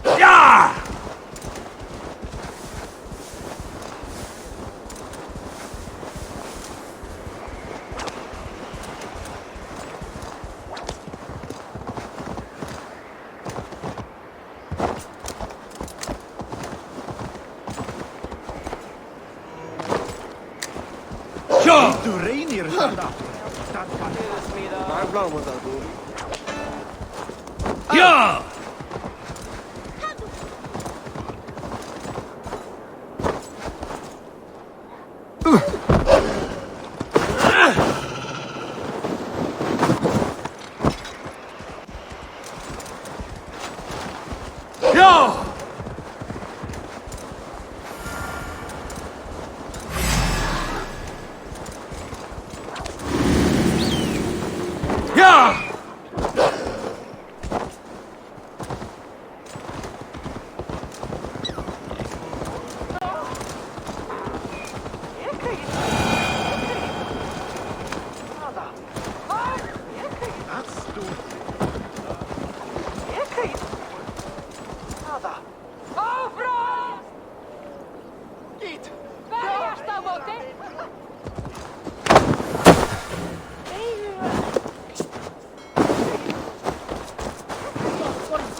Ja! Ja! Ja! Ja!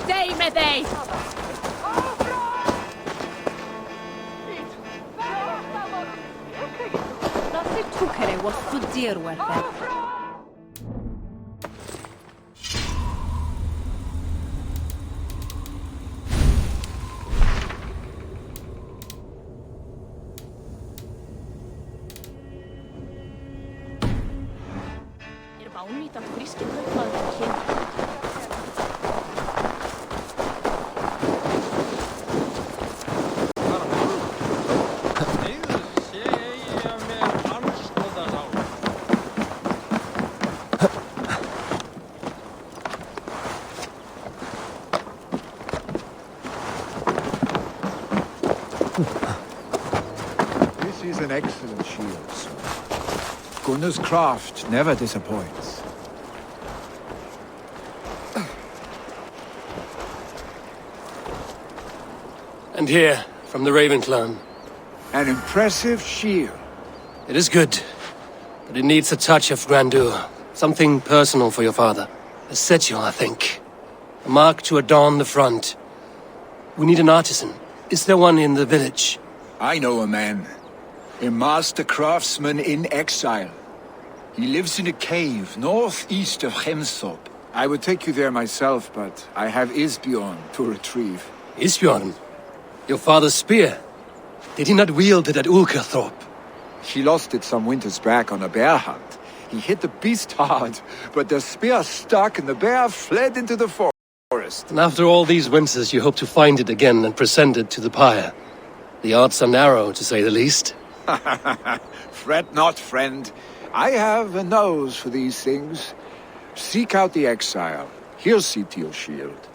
Stay med dig! Nothing took her was too dear with her. Bara ónýtt að gríski kaupmaður kemur. This is an excellent shield, sir. Gunnar's craft never disappoints. And here, from the Raven clan. An impressive shield. It is good, but it needs a touch of grandeur. Something personal for your father. A sigil, I think. A mark to adorn the front. We need an artisan. Is there one in the village? I know a man. A master craftsman in exile. He lives in a cave northeast of Hemsop. I would take you there myself, but I have Isbjorn to retrieve. Isbjorn? Your father's spear? Did he not wield it at Ulkerthorpe? He lost it some winters back on a bear hunt. He hit the beast hard, but the spear stuck and the bear fled into the forest. And after all these winters, you hope to find it again and present it to the pyre. The odds are narrow, to say the least. Fret not, friend. I have a nose for these things. Seek out the exile. He'll see to your shield.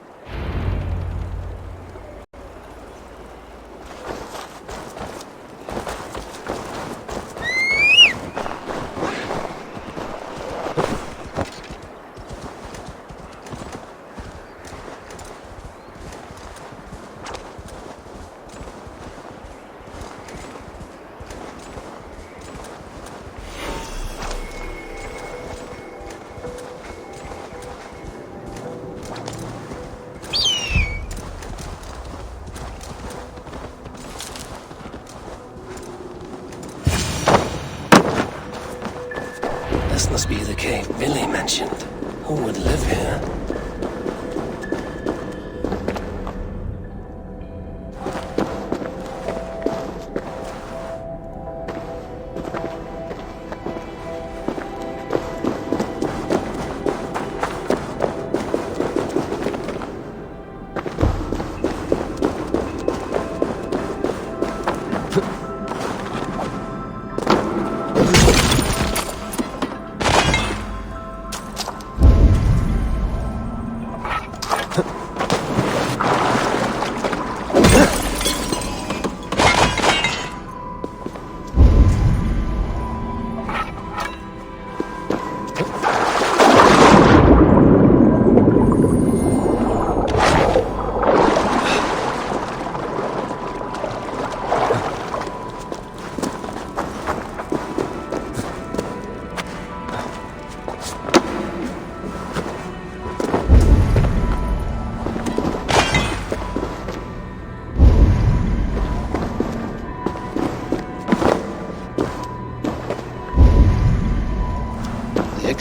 This must be the cave Villi mentioned. Who would live here?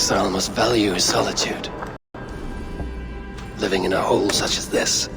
exile must value his solitude. Living in a hole such as this.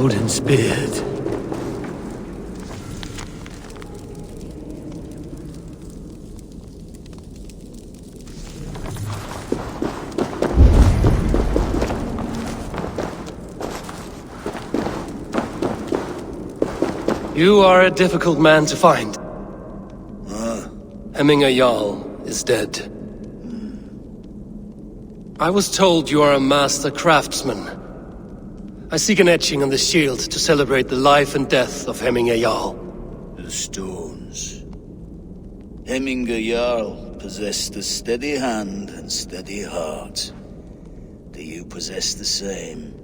Odin's beard. You are a difficult man to find. Hemminger Jarl is dead. I was told you are a master craftsman. I seek an etching on the shield to celebrate the life and death of Hemminger Jarl. The stones. Hemminger Jarl possessed a steady hand and steady heart. Do you possess the same?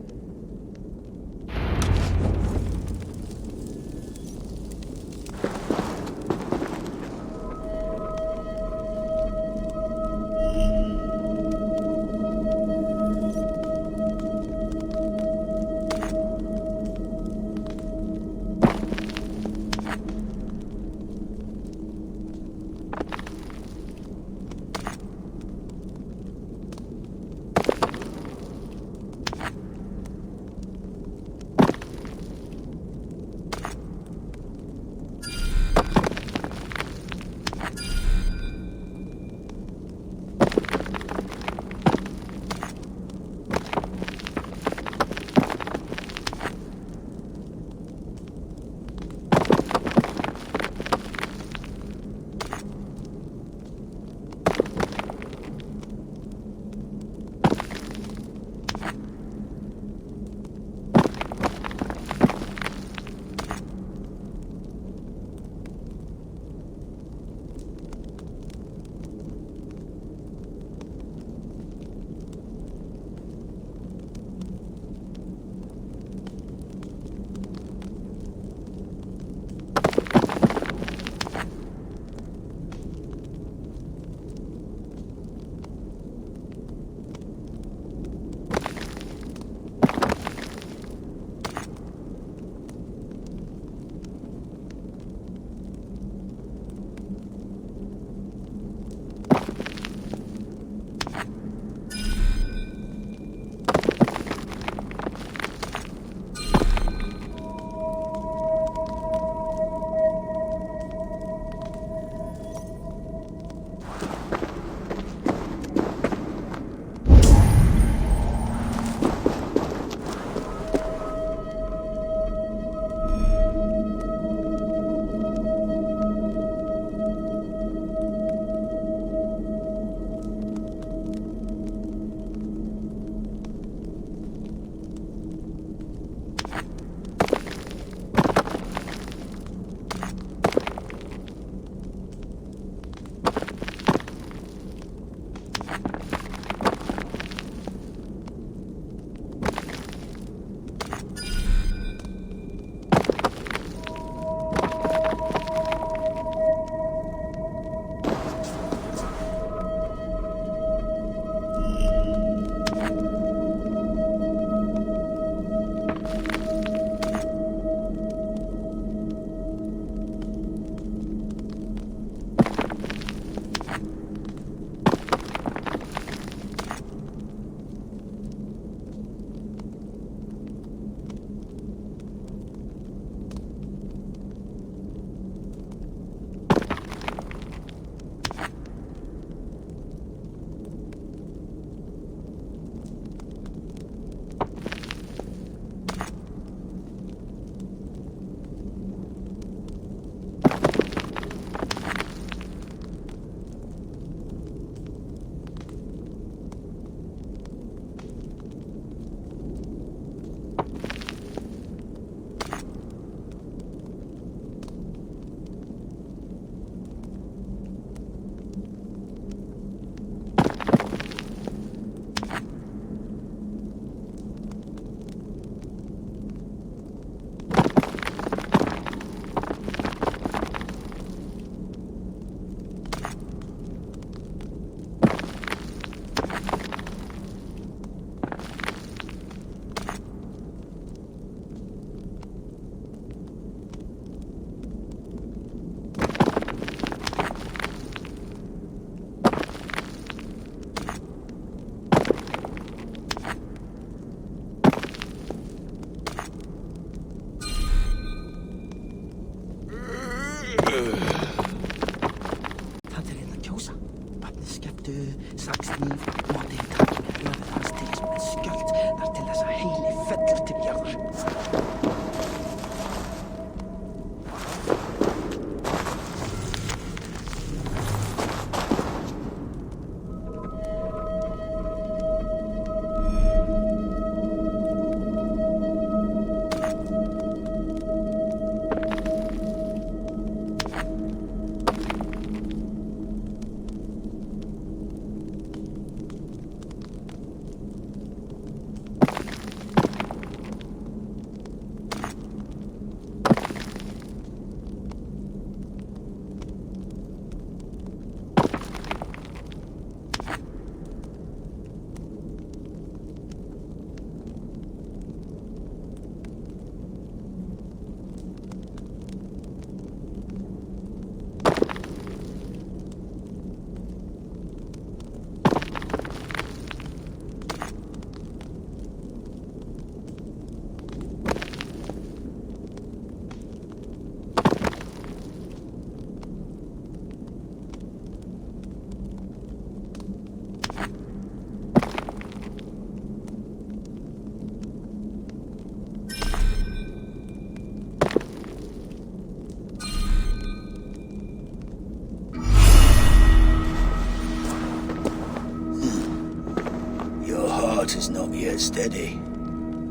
heart is not yet steady.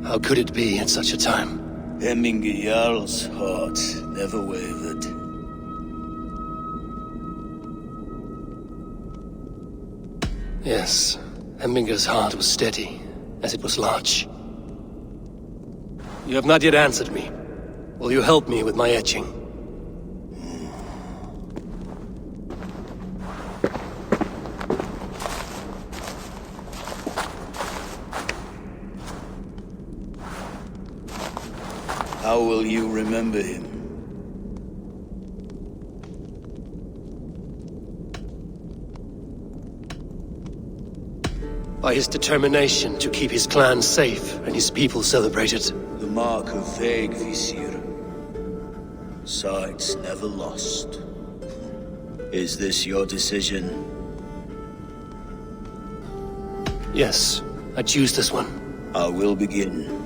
How could it be at such a time? Hemminger Jarl's heart never wavered. Yes, Hemminger's heart was steady, as it was large. You have not yet answered me. Will you help me with my etching? How will you remember him? By his determination to keep his clan safe and his people celebrated. The mark of Visir. Sights never lost. Is this your decision? Yes, I choose this one. I will begin.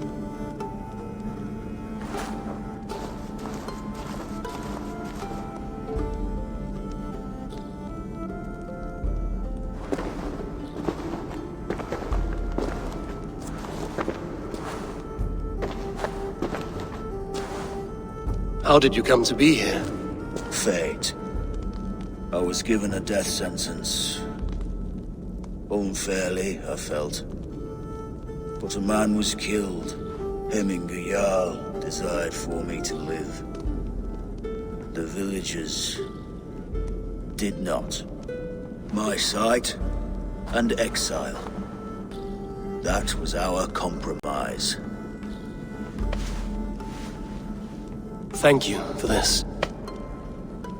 How did you come to be here? Fate. I was given a death sentence. Unfairly, I felt. But a man was killed. Hemminger Jarl desired for me to live. The villagers did not. My sight and exile. That was our compromise. Thank you for this.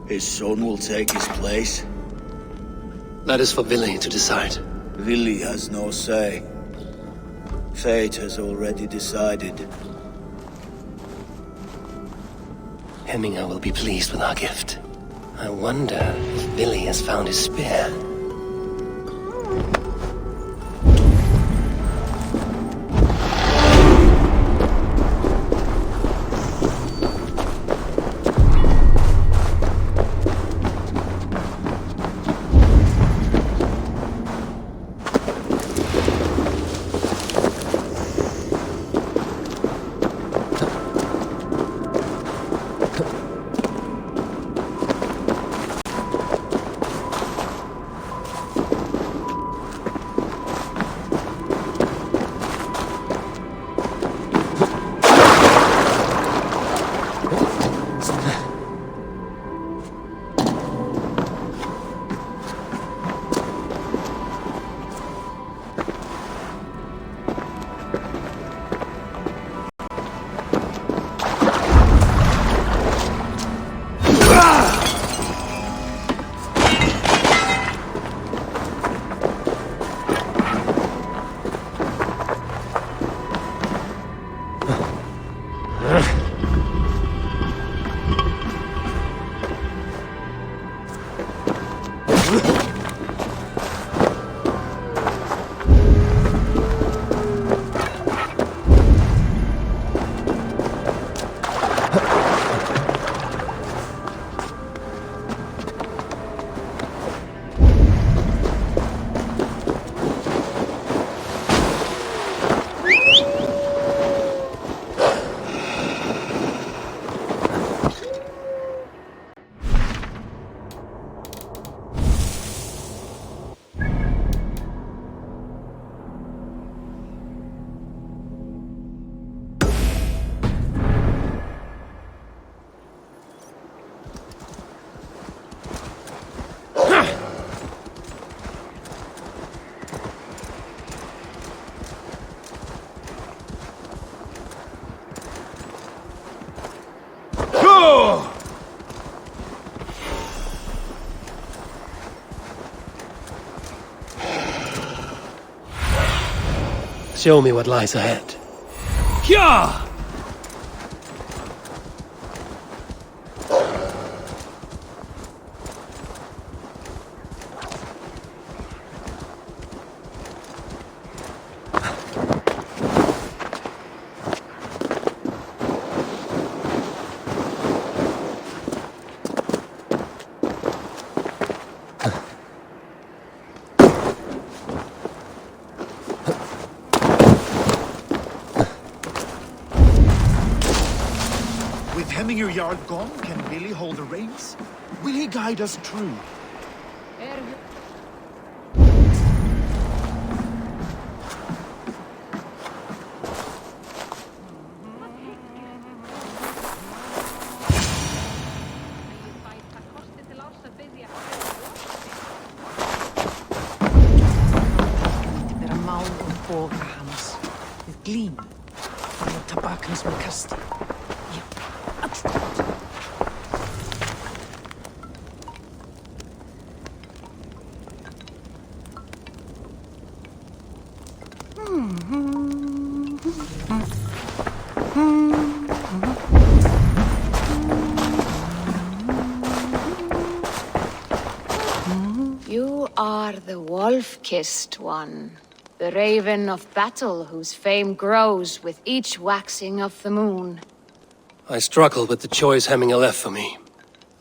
His son will take his place. That is for Villi to decide. Villi has no say. Fate has already decided. Hemminger will be pleased with our gift. I wonder if Villi has found his spear. Show me what lies ahead. Hyah! Hemminger Jarl gone, can Villi hold the reins? Will he guide us true? Vera mál og boga hans við glím og tabakans með kasti. Já, allt. You are the wolf-kissed one, the raven of battle whose fame grows with each waxing of the moon. I struggle with the choice Hemminger left for me.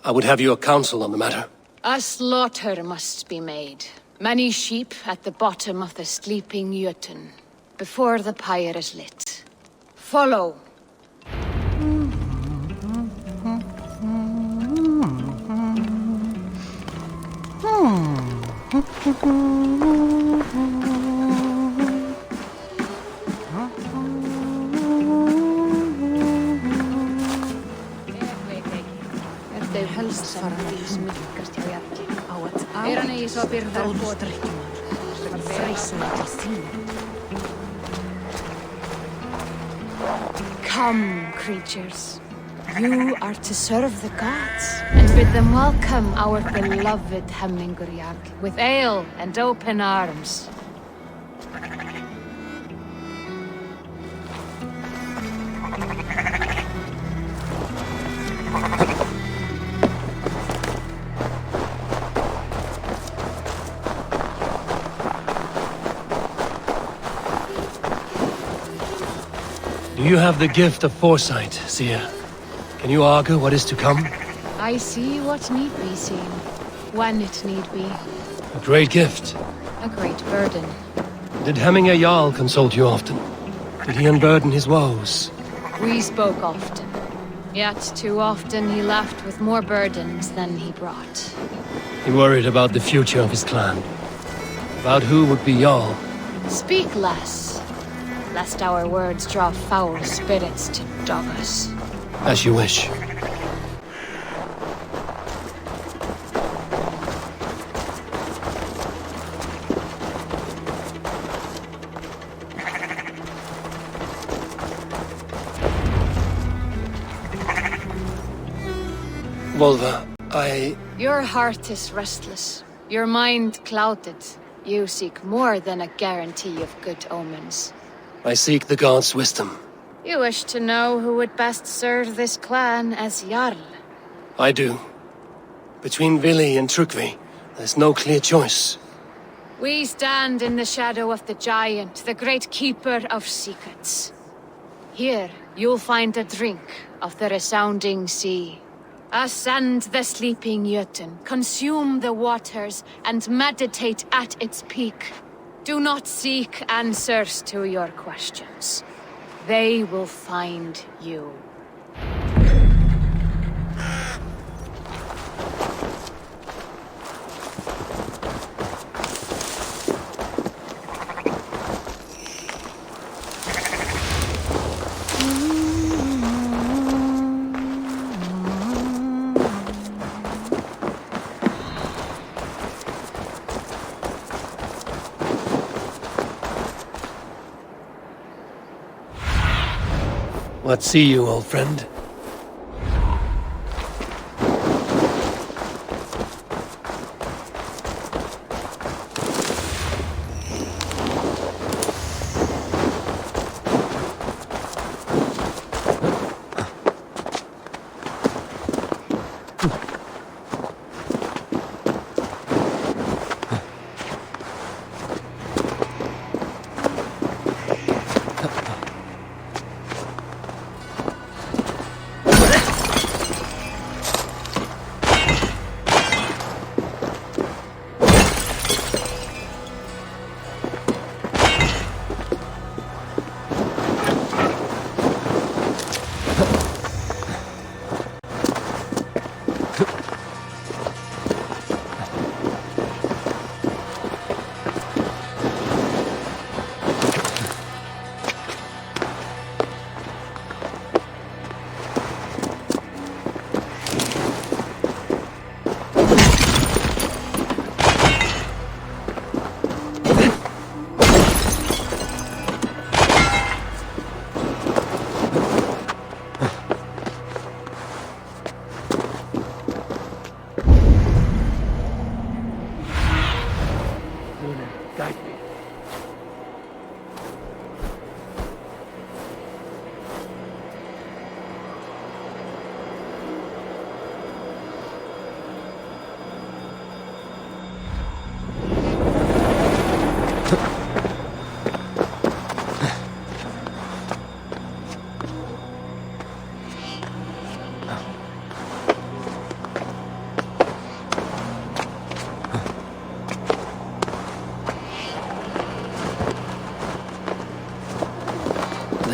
I would have your counsel on the matter. A slaughter must be made. Many sheep at the bottom of the sleeping Jötun, before the pyre is lit. Follow. Þeir helst fara með smilkast hjá Jarli á að drykkjumaður sem var freysulega til þín. Come, creatures. You are to serve the gods, and bid them welcome our beloved Hemminger Jarl with ale and open arms. Do you have the gift of foresight, Seer? Can you argue what is to come? I see what need be seen, when it need be. A great gift. A great burden. Did Hemminger Jarl consult you often? Did he unburden his woes? We spoke often, yet too often he left with more burdens than he brought. He worried about the future of his clan. About who would be Jarl. Speak less, lest our words draw foul spirits to dog us. As you wish. Volva, Your heart is restless, your mind clouded. You seek more than a guarantee of good omens. I seek the gods' wisdom. You wish to know who would best serve this clan as Jarl. I do. Between Villi and Trygve, there's no clear choice. We stand in the shadow of the giant, the great keeper of secrets. Here, you'll find a drink of the resounding sea. Ascend the sleeping Jötun, consume the waters, and meditate at its peak. Do not seek answers to your questions. They will find you. What see you, old friend?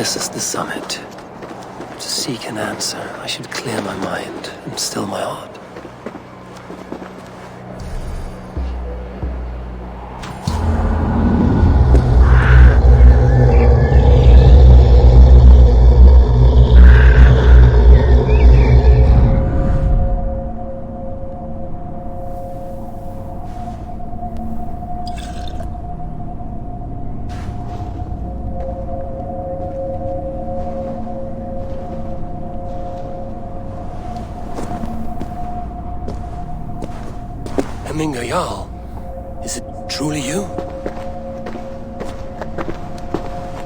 This is the summit. To seek an answer, I should clear my mind and still my heart. Jarl, is it truly you?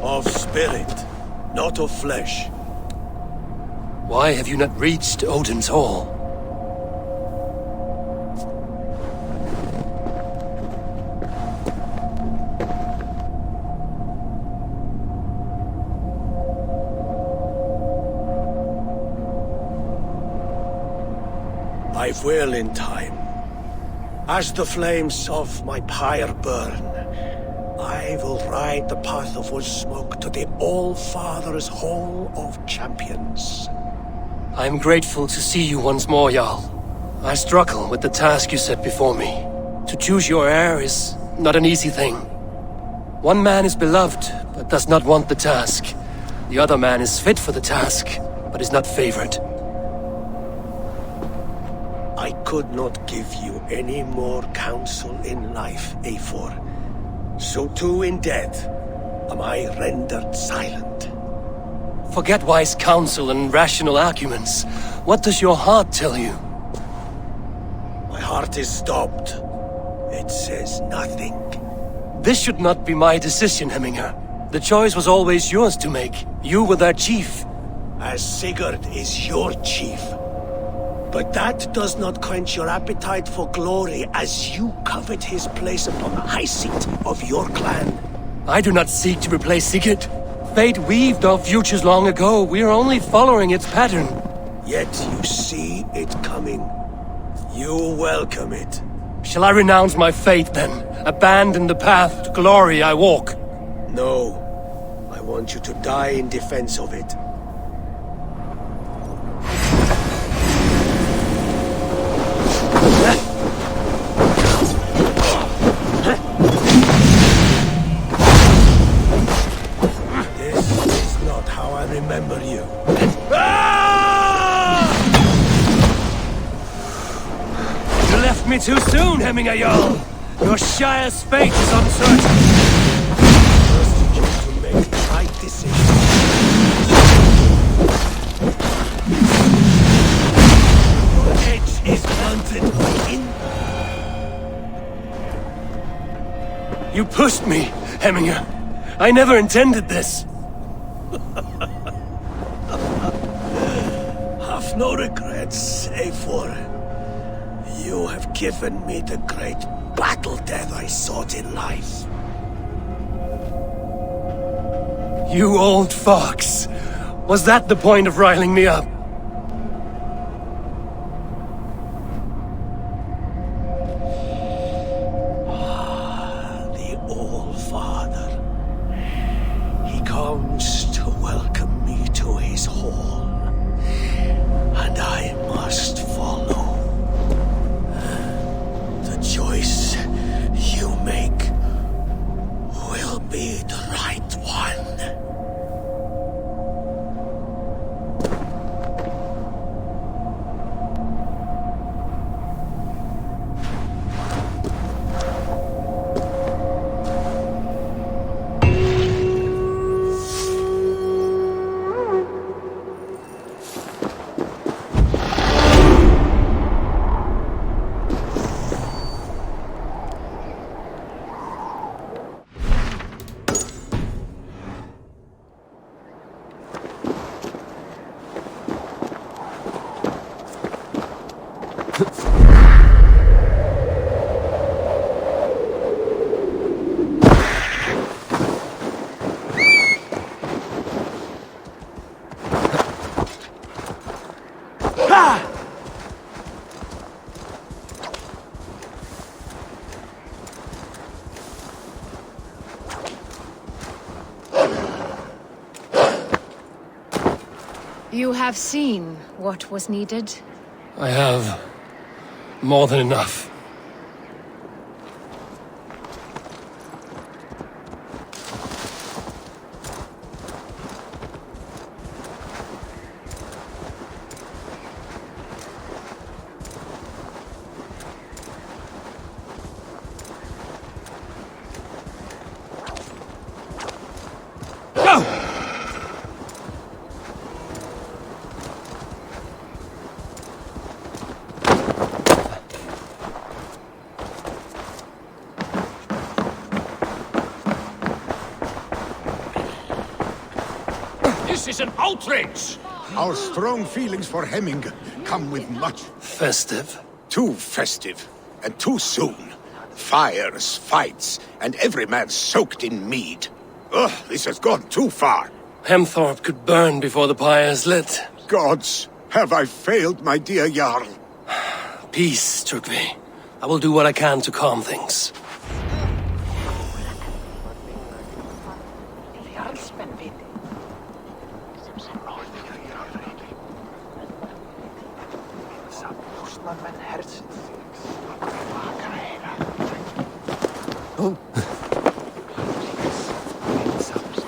Of spirit, not of flesh. Why have you not reached Odin's Hall? I will in time. As the flames of my pyre burn, I will ride the path of wood smoke to the All-Father's Hall of Champions. I am grateful to see you once more, Jarl. I struggle with the task you set before me. To choose your heir is not an easy thing. One man is beloved, but does not want the task. The other man is fit for the task, but is not favored. I could not give you any more counsel in life, Eivor. So too in death am I rendered silent. Forget wise counsel and rational arguments. What does your heart tell you? My heart is stopped. It says nothing. This should not be my decision, Hemminger. The choice was always yours to make. You were their chief. As Sigurd is your chief. But that does not quench your appetite for glory as you covet his place upon the high seat of your clan. I do not seek to replace Sigurd. Fate weaved our futures long ago. We are only following its pattern. Yet you see it coming. You welcome it. Shall I renounce my faith then? Abandon the path to glory I walk? No. I want you to die in defense of it. Remember you. You left me too soon, Hemminger Jarl. Your Shire's fate is uncertain. Trusted you to make the right decision. Your edge is planted in. You pushed me, Hemminger. I never intended this. Have no regrets, Eivor. You have given me the great battle death I sought in life. You old fox. Was that the point of riling me up? The All-Father. He comes to welcome me to his hall. And I must follow. The choice you make will be the right one. You have seen what was needed? I have more than enough. This is an outrage! Our strong feelings for Hemming come with much. Festive? Too festive, and too soon. Fires, fights, and every man soaked in mead. Ugh, this has gone too far. Hemthorpe could burn before the pyre's lit. Gods, have I failed my dear Jarl? Peace, Trygve. I will do what I can to calm things.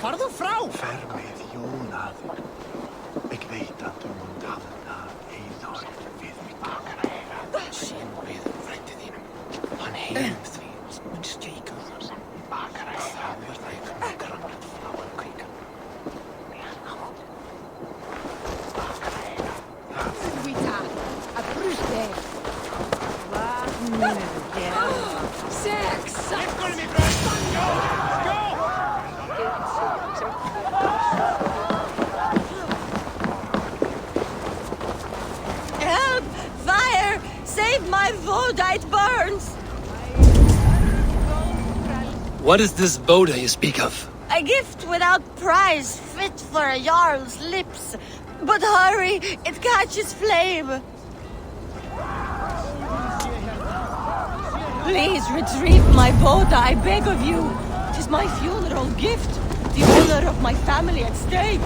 Farðu frá! Fer með Jónaður. Ég veit að þú munt halda einar við mig bakara. Sín við frændi þínum. Hann heim því mun skeika. Bakara það verð ekki með grannar fláan kvika. Vita, a brúste. Sex! Help! Fire! Save my vote, it burns! What is this Boda you speak of? A gift without price, fit for a Jarl's lips. But hurry, it catches flame. Please retrieve my vote, I beg of you. 'Tis my funeral gift, the honor of my family at stake.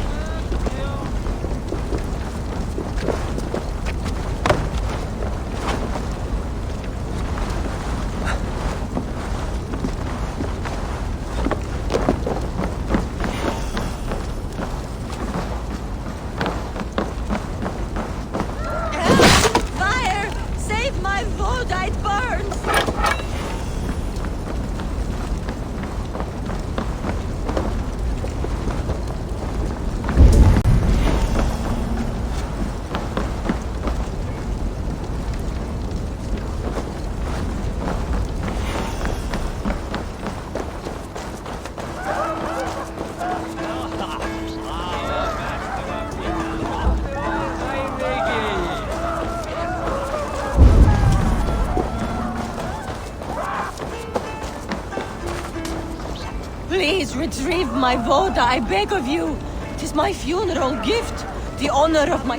Fire! Save my vote, it burns! Please retrieve my vote, I beg of you. 'Tis my funeral gift, the honor of my...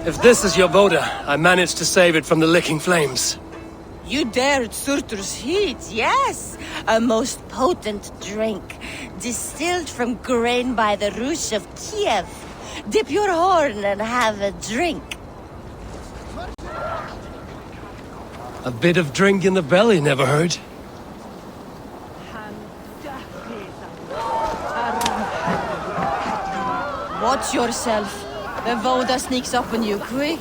If this is your Boda, I managed to save it from the licking flames. You dared Surtur's heat, yes. A most potent drink, distilled from grain by the Rus of Kiev. Dip your horn and have a drink. A bit of drink in the belly never hurt. Watch yourself. The Voda sneaks up on you quick.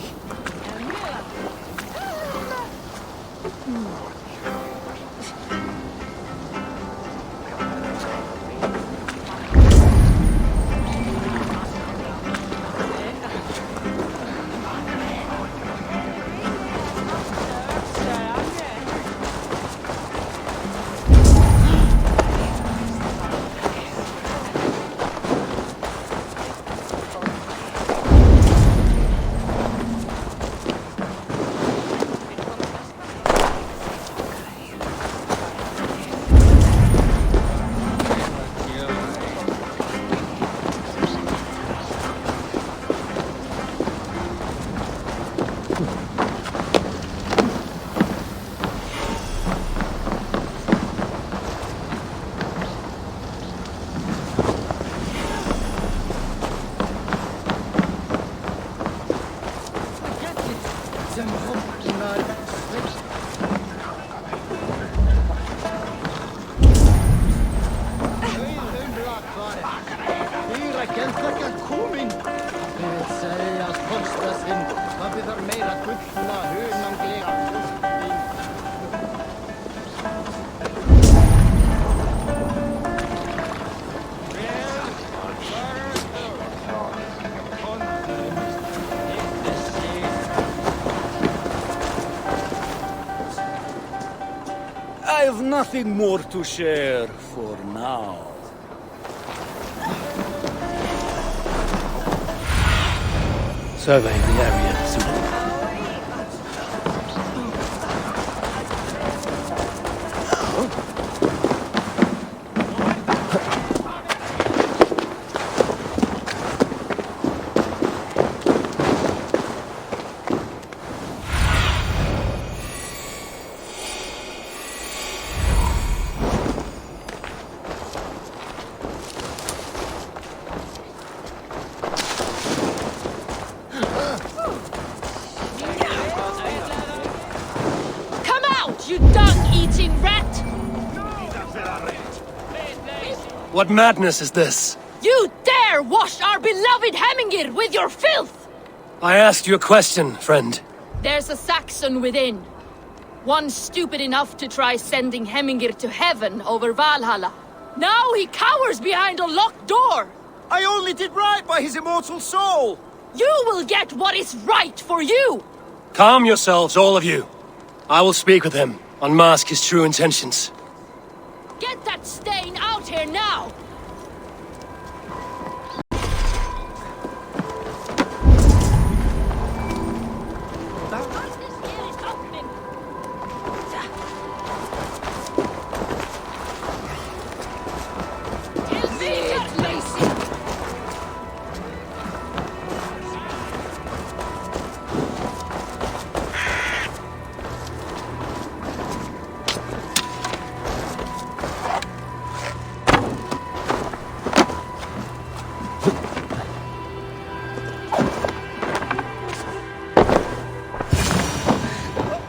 nothing more to share for now. Survey the area, student. What madness is this? You dare wash our beloved Hemingir with your filth! I asked you a question, friend. There's a Saxon within. One stupid enough to try sending Hemingir to heaven over Valhalla. Now he cowers behind a locked door! I only did right by his immortal soul! You will get what is right for you! Calm yourselves, all of you. I will speak with him, unmask his true intentions. Get that stain out here now!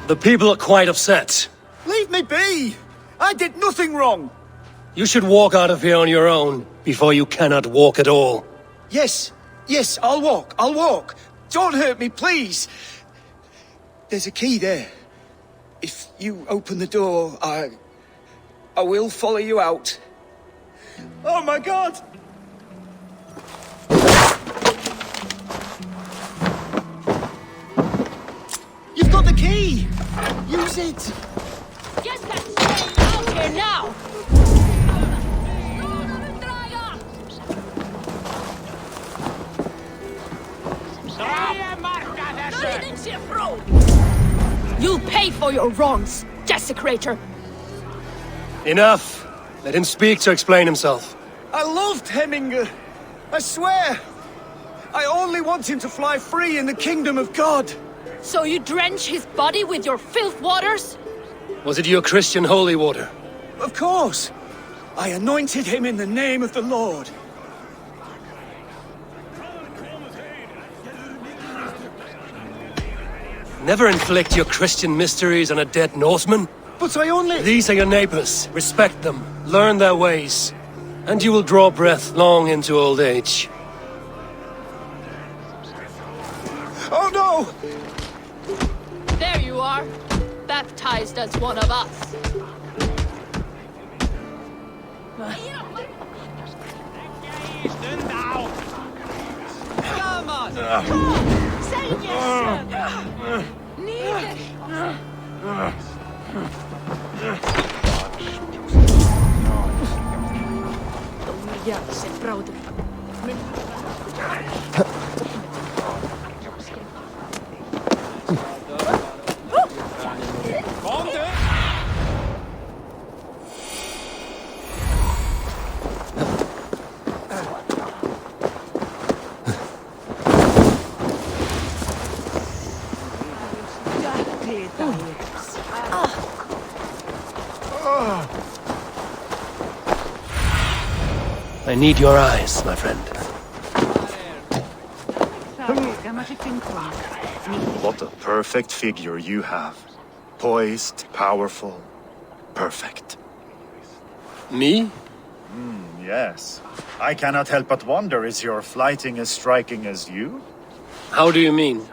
The people are quite upset. Leave me be! I did nothing wrong! You should walk out of here on your own, before you cannot walk at all. Yes, I'll walk. Don't hurt me, please! There's a key there. If you open the door, I will follow you out. Oh my god! You've got the key! Use it! Get that stain out here now! You'll pay for your wrongs, desecrator! Enough! Let him speak to explain himself. I loved Hemingr. I swear! I only want him to fly free in the kingdom of God! So you drench his body with your filth waters? Was it your Christian holy water? Of course! I anointed him in the name of the Lord. Never inflict your Christian mysteries on a dead Norseman. But I only... These are your neighbors. Respect them. Learn their ways. And you will draw breath long into old age. Oh no! There you are. Baptized as one of us. Come on! Save yourself! I need your eyes, my friend. What a perfect figure you have. Poised, powerful, perfect. Me? Yes. I cannot help but wonder, is your flighting as striking as you? How do you mean?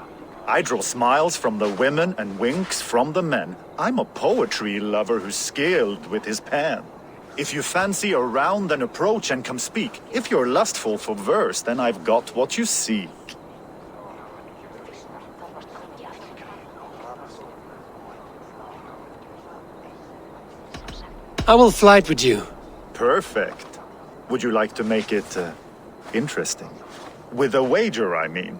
I draw smiles from the women and winks from the men. I'm a poetry lover who's skilled with his pen. If you fancy a round, then approach and come speak. If you're lustful for verse, then I've got what you seek. I will flight with you. Perfect. Would you like to make it interesting? With a wager, I mean.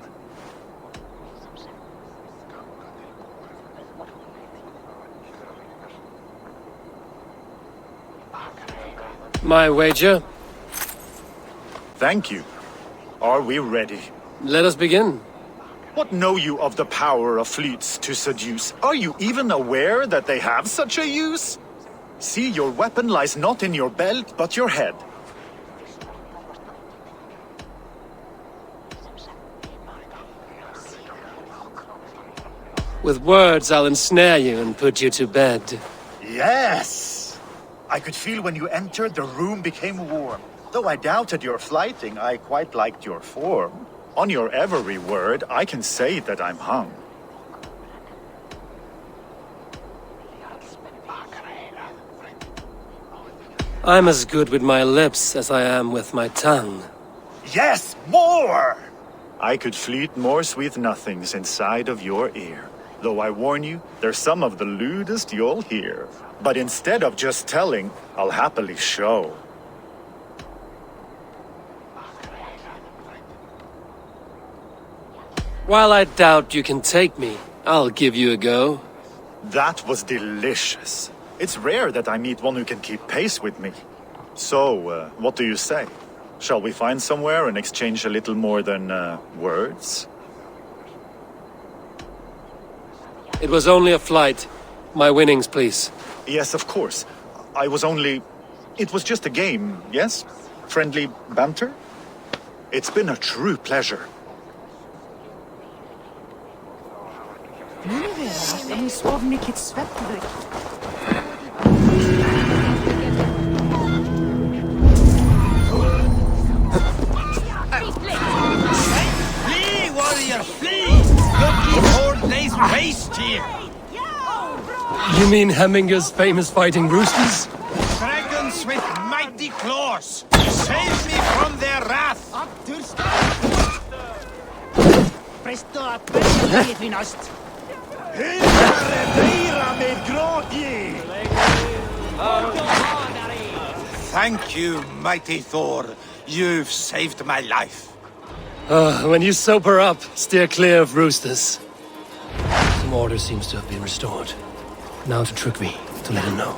My wager? Thank you. Are we ready? Let us begin. What know you of the power of fleets to seduce? Are you even aware that they have such a use? See, your weapon lies not in your belt, but your head. With words, I'll ensnare you and put you to bed. Yes! I could feel when you entered, the room became warm. Though I doubted your flighting, I quite liked your form. On your every word, I can say that I'm hung. I'm as good with my lips as I am with my tongue. Yes, more! I could fleet more sweet nothings inside of your ear. Though I warn you, they're some of the lewdest you'll hear. But instead of just telling, I'll happily show. While I doubt you can take me, I'll give you a go. That was delicious. It's rare that I meet one who can keep pace with me. So, what do you say? Shall we find somewhere and exchange a little more than, words? It was only a flight. My winnings, please. Yes, of course. It was just a game, yes? Friendly banter? It's been a true pleasure. Flee, warrior, flee! Look, these horde lays waste here! You mean Hemminger's famous fighting roosters? Dragons with mighty claws! Save me from their wrath! Thank you, mighty Thor. You've saved my life. When you sober up, steer clear of roosters. Some order seems to have been restored. Now to Trygve, to let him know.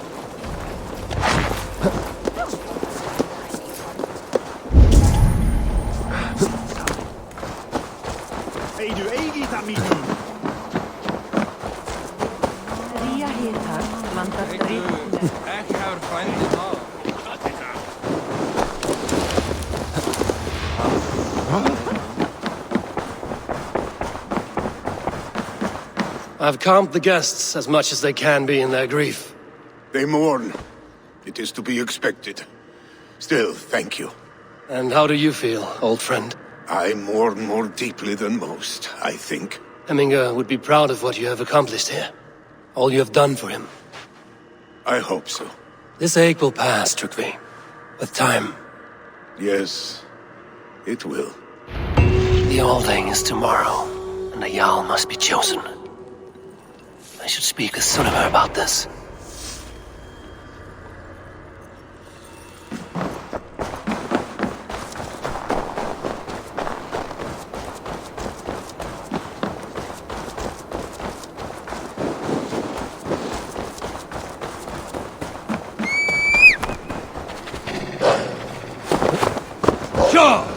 I've calmed the guests as much as they can be in their grief. They mourn. It is to be expected. Still, thank you. And how do you feel, old friend? I mourn more deeply than most, I think. Hemminger would be proud of what you have accomplished here. All you have done for him. I hope so. This ache will pass, Trygve. With time. Yes, it will. The Althing is tomorrow, and a Jarl must be chosen. I should speak with Sunniva about this. Sure!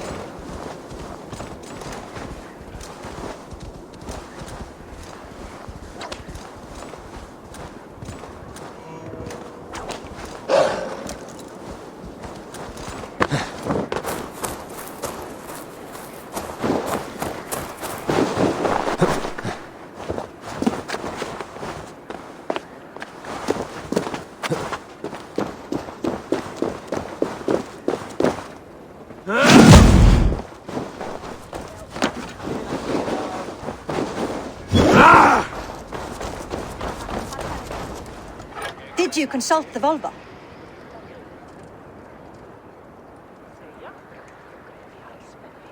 Did you consult the Volva?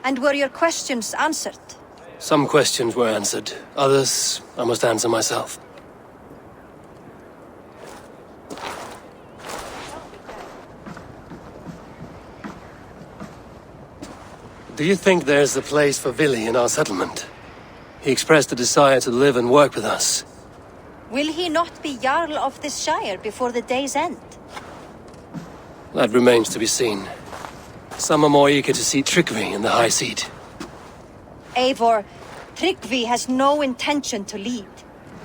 And were your questions answered? Some questions were answered. Others, I must answer myself. Do you think there's a place for Villi in our settlement? He expressed a desire to live and work with us. Will he not be Jarl of this shire before the day's end? That remains to be seen. Some are more eager to see Trygve in the high seat. Eivor, Trygve has no intention to lead.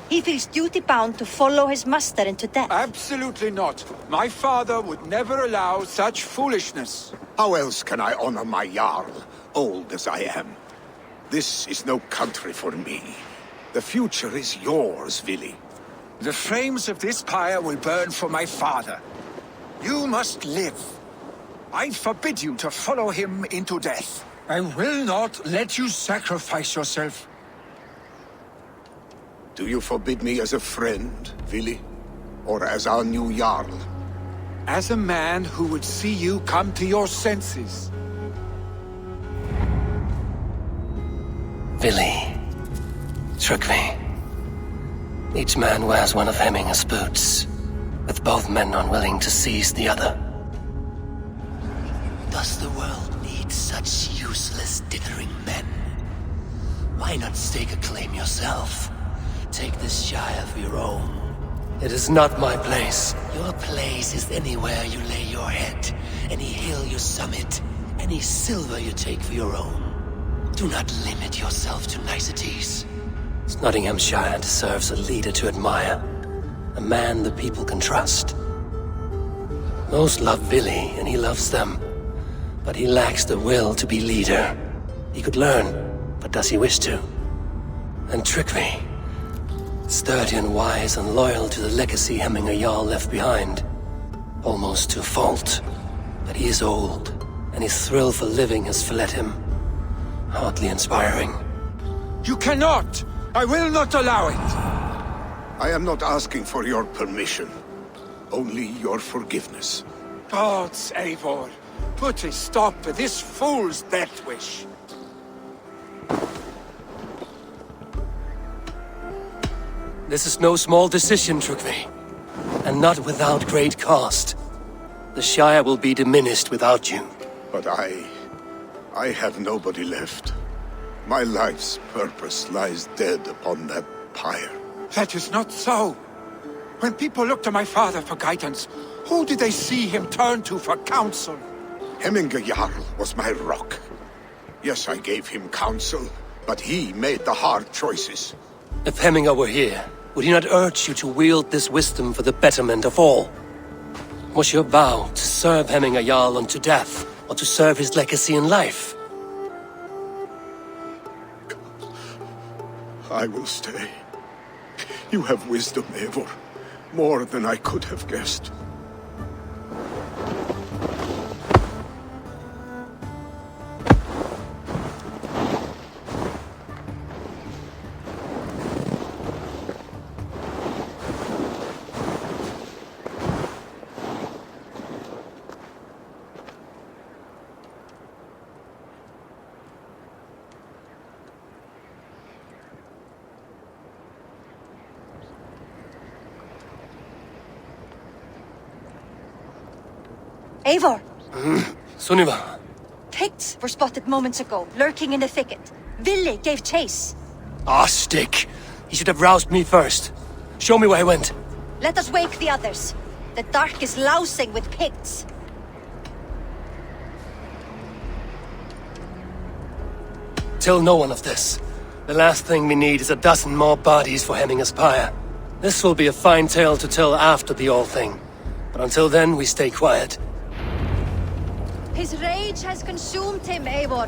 He feels duty-bound to follow his master into death. Absolutely not. My father would never allow such foolishness. How else can I honor my Jarl, old as I am? This is no country for me. The future is yours, Villi. The flames of this pyre will burn for my father. You must live. I forbid you to follow him into death. I will not let you sacrifice yourself. Do you forbid me as a friend, Villi? Or as our new Jarl? As a man who would see you come to your senses. Villi. Trygve. Each man wears one of Hemminger's boots, with both men unwilling to seize the other. Does the world need such useless, dithering men? Why not stake a claim yourself? Take this shire for your own. It is not my place. Your place is anywhere you lay your head, any hill you summit, any silver you take for your own. Do not limit yourself to niceties. Snotinghamscire deserves a leader to admire. A man the people can trust. Most love Villi, and he loves them. But he lacks the will to be leader. He could learn, but does he wish to? And Trygve, sturdy and wise and loyal to the legacy Hemminger Jarl left behind. Almost to a fault. But he is old, and his thrill for living has fled him. Hardly inspiring. You cannot! I will not allow it! I am not asking for your permission. Only your forgiveness. Gods, Eivor, put a stop to this fool's death wish. This is no small decision, Trygve. And not without great cost. The Shire will be diminished without you. But I have nobody left. My life's purpose lies dead upon that pyre. That is not so. When people look to my father for guidance, who did they see him turn to for counsel? Hemminger Jarl was my rock. Yes, I gave him counsel, but he made the hard choices. If Hemminger were here, would he not urge you to wield this wisdom for the betterment of all? Was your vow to serve Hemminger Jarl unto death, or to serve his legacy in life? I will stay. You have wisdom, Eivor. More than I could have guessed. Eivor! Sunniva! Picts were spotted moments ago, lurking in the thicket. Villi gave chase. Ah, stick! He should have roused me first. Show me where he went. Let us wake the others. The dark is lousing with Picts. Tell no one of this. The last thing we need is a dozen more bodies for Hemminger's pyre. This will be a fine tale to tell after the all thing. But until then, we stay quiet. His rage has consumed him, Eivor.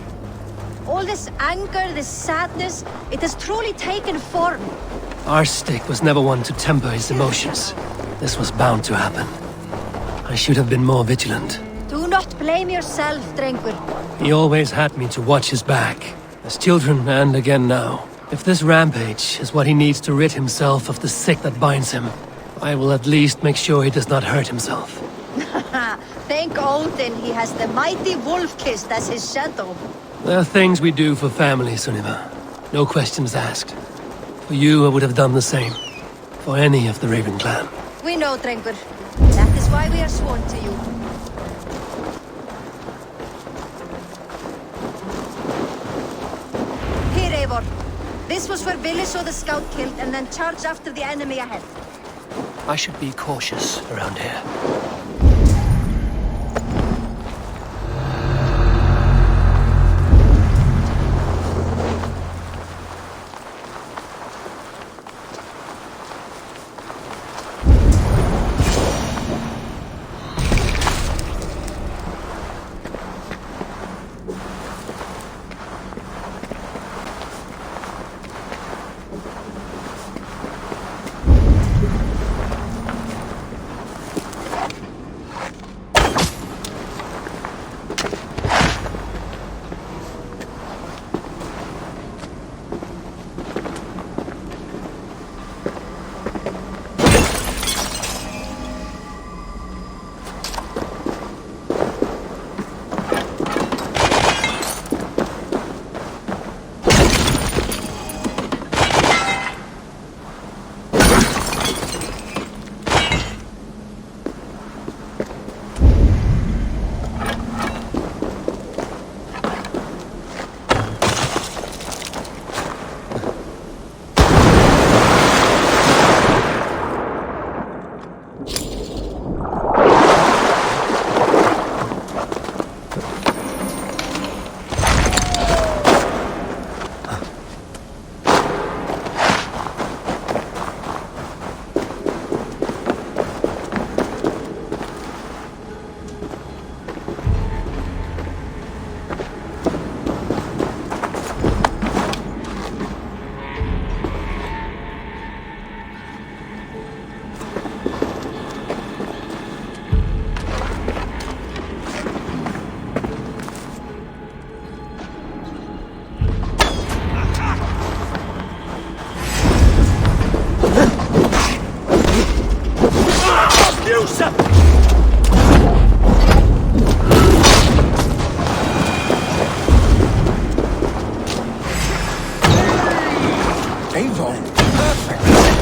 All this anger, this sadness, it has truly taken form. Our stick was never one to temper his emotions. This was bound to happen. I should have been more vigilant. Do not blame yourself, Trygve. He always had me to watch his back. As children, and again now. If this rampage is what he needs to rid himself of the sick that binds him, I will at least make sure he does not hurt himself. Thank Odin he has the mighty Wolf-Kissed as his shadow. There are things we do for family, Sunniva. No questions asked. For you, I would have done the same. For any of the Raven clan. We know, Trygve. That is why we are sworn to you. This was where Villi saw the scout killed and then charged after the enemy ahead. I should be cautious around here.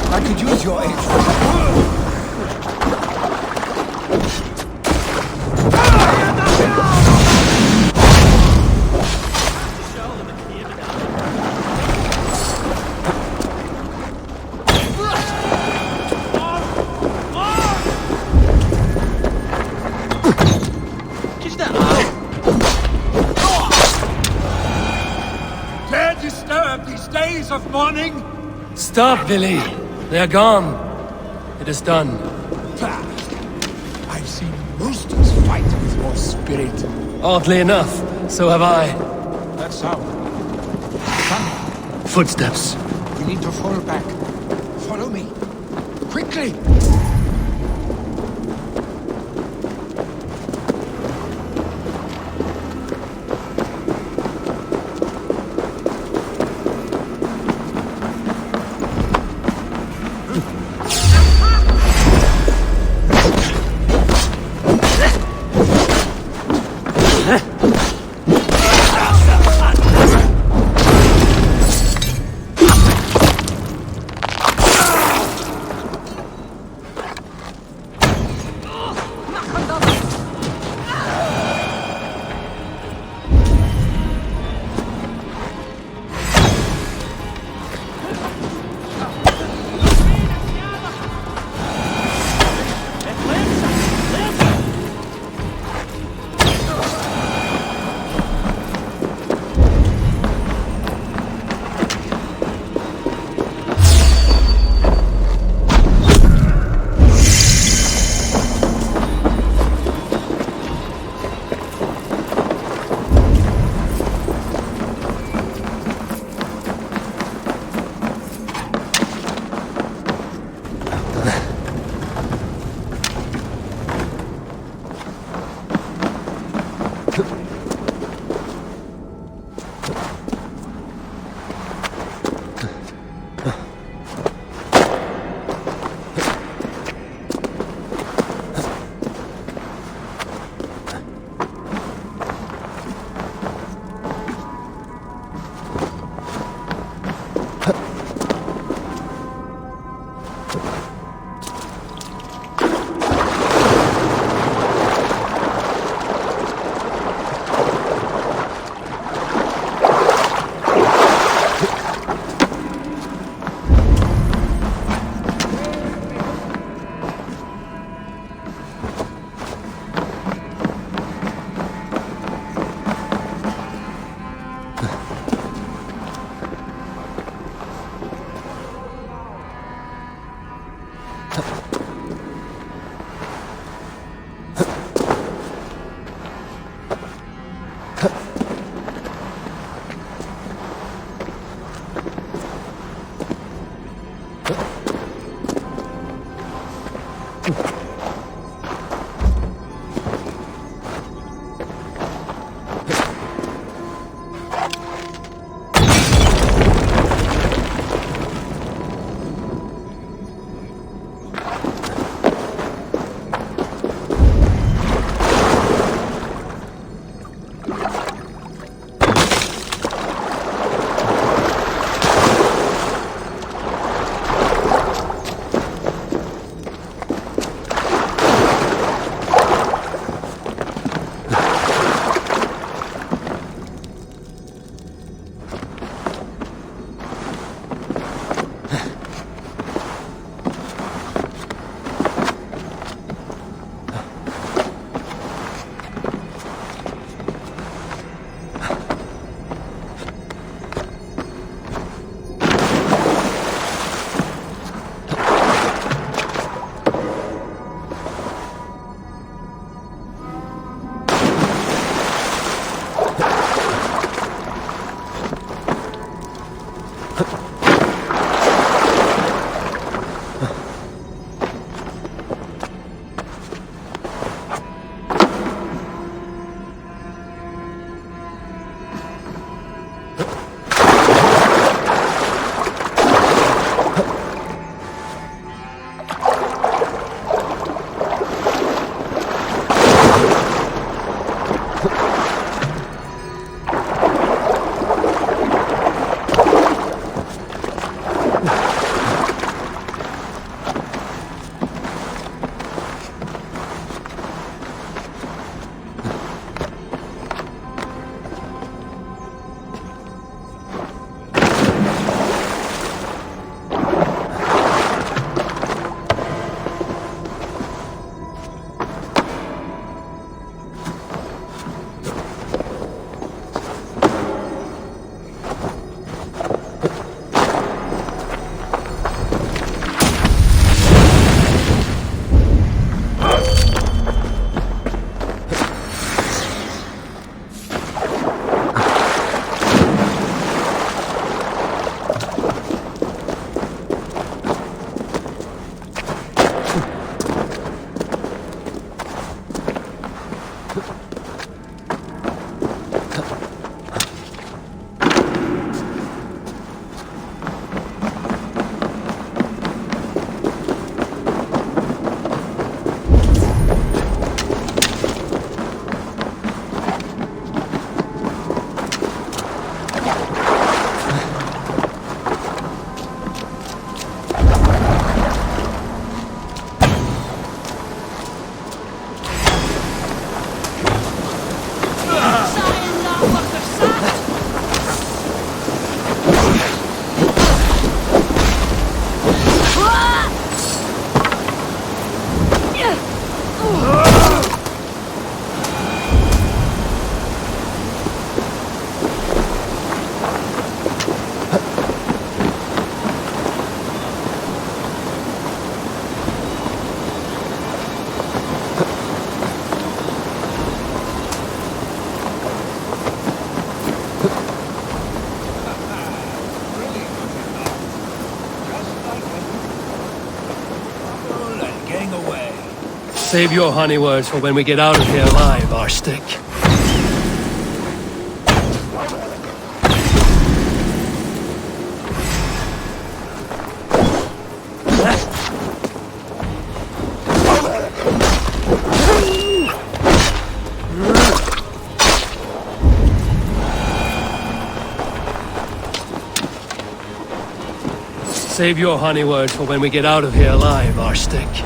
I could use your aid. Dare disturb these days of mourning? Stop, Villi. They are gone. It is done. I've seen roosters fight with more spirit. Oddly enough, so have I. That sound. Come. Footsteps. We need to fall back. Follow me. Quickly! Save your honey words for when we get out of here alive, Arstick. Save your honey words for when we get out of here alive, Arstick.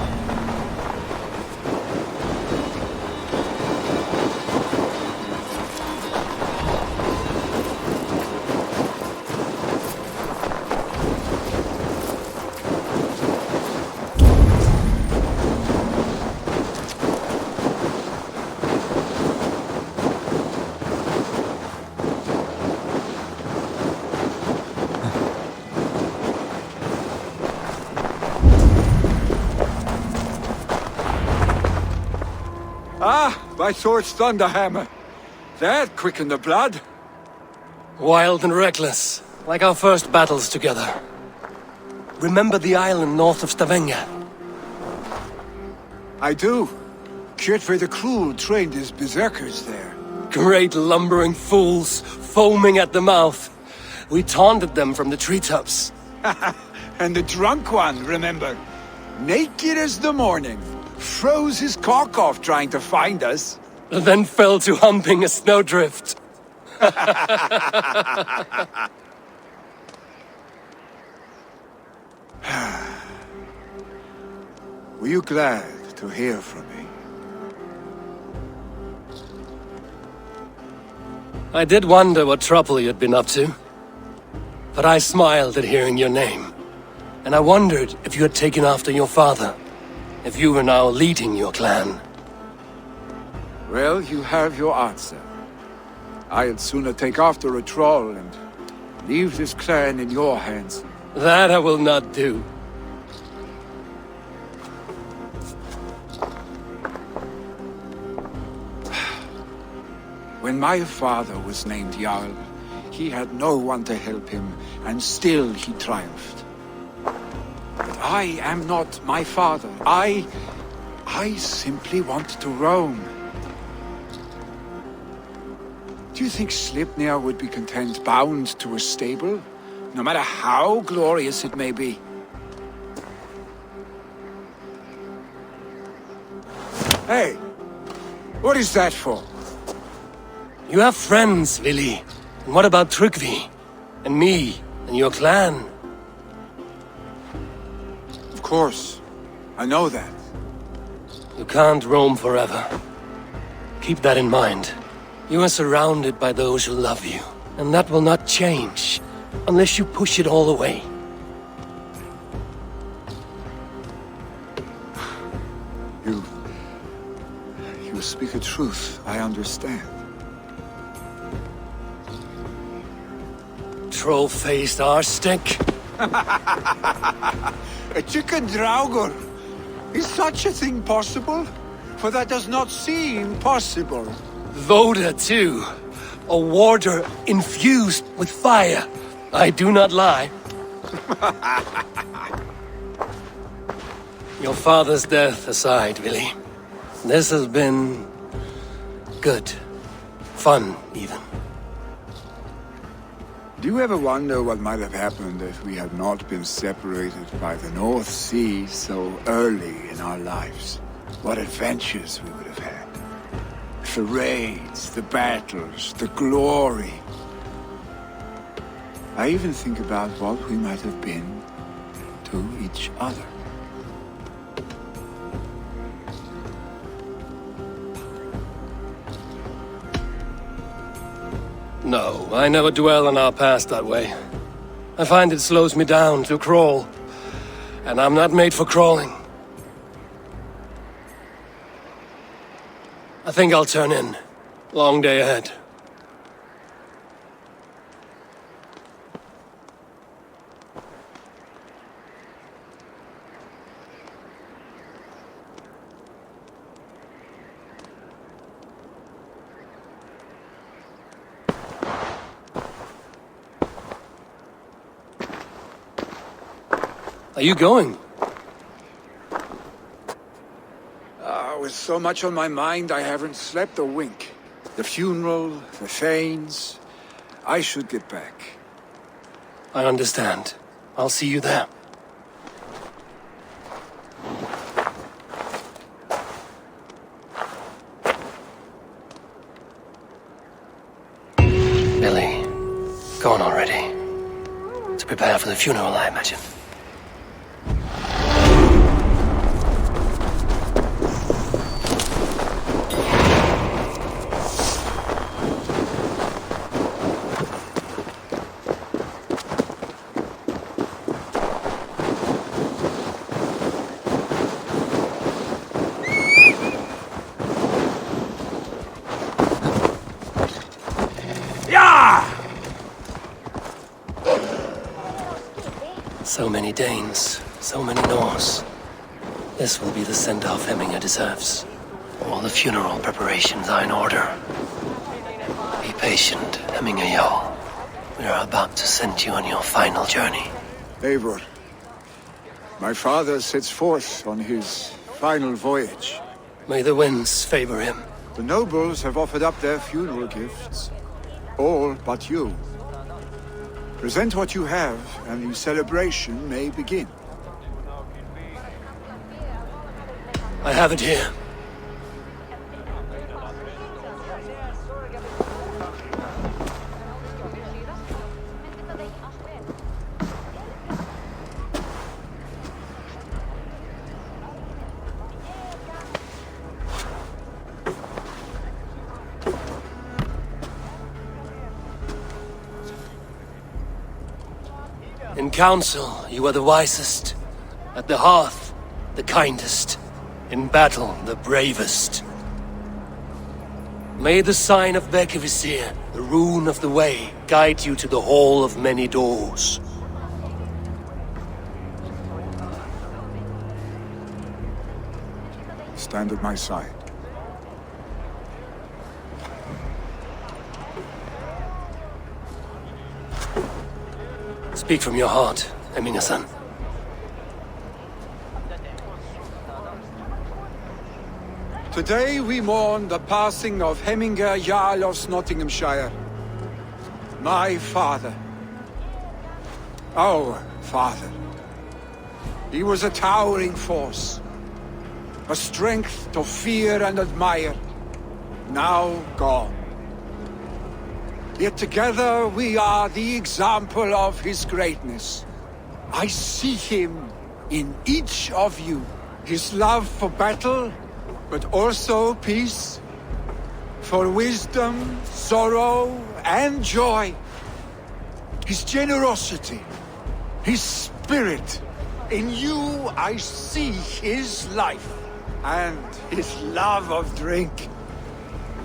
By Thor's Thunderhammer. That quickened the blood. Wild and reckless, like our first battles together. Remember the island north of Stavanger? I do. Trygve the Cruel trained his berserkers there. Great lumbering fools, foaming at the mouth. We taunted them from the treetops. And the drunk one, remember? Naked as the morning. Froze his cock off trying to find us. And then fell to humping a snowdrift. Were you glad to hear from me? I did wonder what trouble you'd been up to. But I smiled at hearing your name. And I wondered if you had taken after your father. If you were now leading your clan. Well, you have your answer. I'd sooner take after a troll and leave this clan in your hands. That I will not do. When my father was named Jarl, he had no one to help him, and still he triumphed. But I am not my father. I simply want to roam. Do you think Sleipnir would be content bound to a stable? No matter how glorious it may be? Hey! What is that for? You have friends, Villi. And what about Trygve? And me? And your clan? Of course. I know that. You can't roam forever. Keep that in mind. You are surrounded by those who love you. And that will not change. Unless you push it all away. You speak a truth. I understand. Troll-faced arstink. A chicken draugur! Is such a thing possible? For that does not seem possible. Voda, too. A warder infused with fire. I do not lie. Your father's death aside, Villi. This has been... good. Fun, even. Do you ever wonder what might have happened if we had not been separated by the North Sea so early in our lives? What adventures we would have had. The raids, the battles, the glory. I even think about what we might have been to each other. No, I never dwell on our past that way. I find it slows me down to crawl. And I'm not made for crawling. I think I'll turn in. Long day ahead. Are you going? so much on my mind I haven't slept a wink. The funeral, the Thanes. I should get back. I understand. I'll see you there. Villi, go on already. To prepare for the funeral, I imagine. So many Danes, so many Norse. This will be the send-off Hemminger deserves. All the funeral preparations are in order. Be patient, Hemminger Jarl. We are about to send you on your final journey. Eivor, my father sets forth on his final voyage. May the winds favor him. The nobles have offered up their funeral gifts. All but you. Present what you have, and the celebration may begin. I have it here. In council, you are the wisest. At the hearth, the kindest. In battle, the bravest. May the sign of Bekivizir, the rune of the way, guide you to the Hall of Many Doors. Stand at my side. Speak from your heart, Hemminger-son. Today we mourn the passing of Hemminger Jarl of Snotinghamscire. My father. Our father. He was a towering force. A strength to fear and admire. Now gone. Yet together we are the example of his greatness. I see him in each of you. His love for battle, but also peace. For wisdom, sorrow, and joy. His generosity, his spirit. In you I see his life, and his love of drink.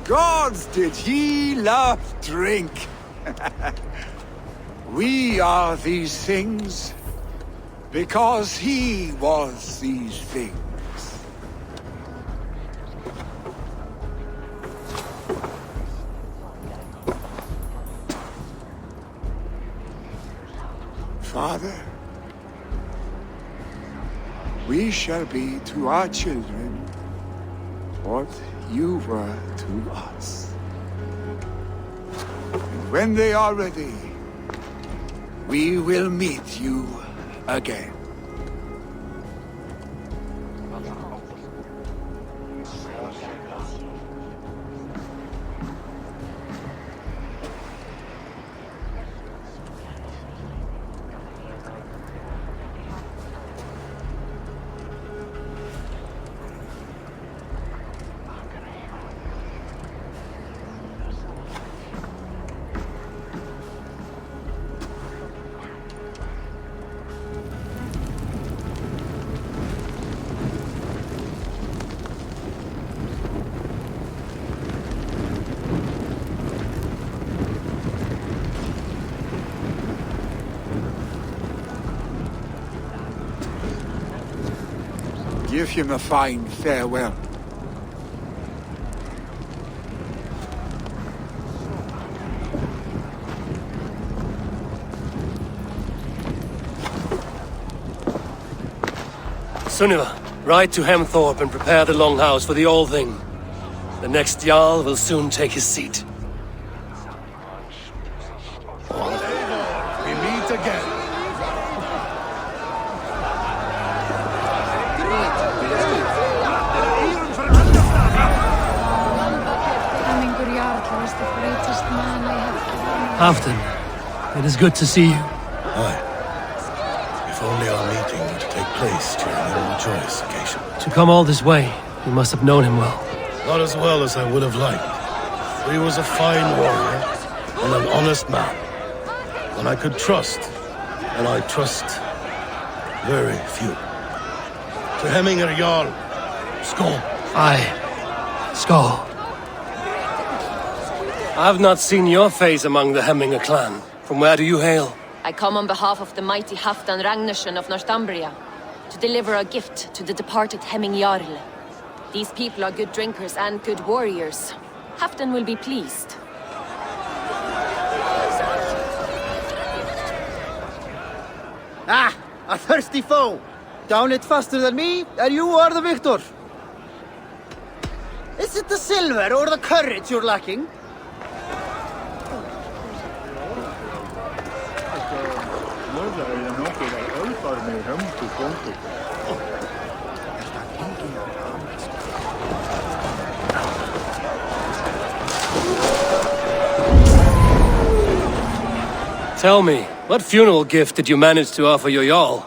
Gods, did he love drink! We are these things because he was these things. Father, we shall be to our children what you were to us. And when they are ready, we will meet you again. Give him a fine farewell. Sunniva, Ride to Hemthorpe and prepare the Longhouse for the All-Thing. The next Jarl will soon take his seat. We meet again. Hemingur Jarl is the greatest man I have ever known. Halfdan, it is good to see you. Aye. If only our meeting were to take place during a more joyous occasion. To come all this way, you must have known him well. Not as well as I would have liked. He was a fine warrior and an honest man. One I could trust, and I trust very few. To Hemminger Jarl, Skål. Aye. Skål. I've not seen your face among the Hemminger clan. From where do you hail? I come on behalf of the mighty Halfdan Ragnarsson of Northumbria to deliver a gift to the departed Hemming Jarl. These people are good drinkers and good warriors. Halfdan will be pleased. Ah, a thirsty foe! Down it faster than me, and you are the victor! Is it the silver or the courage you're lacking? Tell me, what funeral gift did you manage to offer your Jarl?